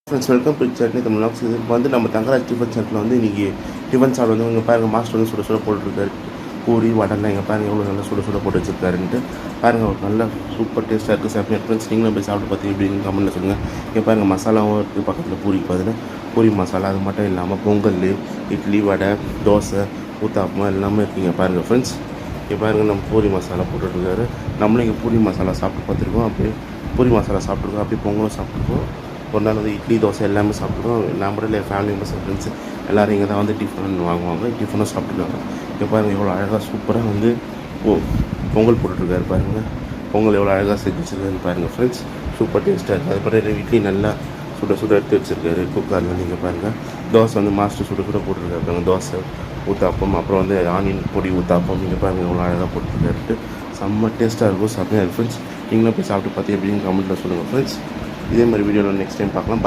Friends welcome to chutney Tamil vlogs. இப்போ வந்து நம்ம தங்கராஜ் டிஃபன் சென்டரில் வந்து இன்றைக்கி டிஃபன் சாப்பிட வந்து இங்கே பாருங்கள், மாஸ்டர் வந்து சுட சுட போட்டுருக்காரு. பூரி வடைலாம் இங்கே பாருங்கள் எவ்வளோ நல்லா சுட சுட போட்டு வச்சுருக்காருன்ட்டு பாருங்கள். ஒரு நல்ல சூப்பர் டேஸ்ட்டாக இருக்குது. செம்மையாக ஃப்ரெண்ட்ஸ், நீங்களும் போய் சாப்பிட்டு பார்த்து எப்படின்னு கமெண்ட்டில் சொல்லுங்கள். இங்கே பாருங்கள் மசாலாவும் இருக்குது பக்கத்தில். பூரிக்கு பார்த்தீங்கன்னா பூரி மசாலா, அது மட்டும் இல்லாமல் பொங்கல், இட்லி, வடை, தோசை, ஊத்தாப்பம் எல்லாமே இருக்குங்க. பாருங்கள் ஃப்ரெண்ட்ஸ், இங்கே பாருங்கள் நம்ம பூரி மசாலா போட்டுட்ருக்காரு. நம்மளும் இங்கே பூரி மசாலா சாப்பிட்டு பார்த்துருக்கோம். அப்படியே பூரி மசாலா சாப்பிட்ருக்கோம், அப்படியே பொங்கலும் சாப்பிட்ருக்கோம். ஒரு நாள் வந்து இட்லி, தோசை எல்லாமே சாப்பிட்ருக்கோம். நான் மட்டும் இல்லை, ஃபேமிலி மெம்பர்ஸ், ஃப்ரெண்ட்ஸு எல்லோரும் இங்கே தான் வந்து டிஃபன் வாங்குவாங்க. டிஃபனும் சாப்பிட்ருக்காங்க. இங்கே பாருங்கள் எவ்வளோ அழகாக சூப்பராக வந்து பொங்கல் போட்டுட்ருக்காரு. பாருங்கள் பொங்கல் எவ்வளோ அழகாக செஞ்சு வச்சுருக்காருன்னு பாருங்கள் ஃப்ரெண்ட்ஸ். சூப்பர் டேஸ்ட்டாக இருக்குது. அது பாருங்கள் இட்லி நல்லா சுட சுட எடுத்து வச்சுருக்காரு குக்கரில். நீங்கள் பாருங்கள் தோசை வந்து மாஸ்டர் சுட சுட போட்டுருக்காரு. தோசை, ஊத்தாப்பம், அப்புறம் வந்து ஆனியன் பொடி ஊத்தாப்பம். நீங்கள் பாருங்கள் எவ்வளோ அழகாக போட்டுருக்காருட்டு. செம்ம டேஸ்ட்டாக இருக்கும், செம்மையாக இருக்கும் ஃப்ரெண்ட்ஸ். நீங்களும் போய் சாப்பிட்டு பார்த்து எப்படின்னு கமெண்ட்டில் சொல்லுங்கள் ஃப்ரெண்ட்ஸ். இதே மாதிரி வீடியோவில் நெக்ஸ்ட் டைம் பார்க்கலாம்.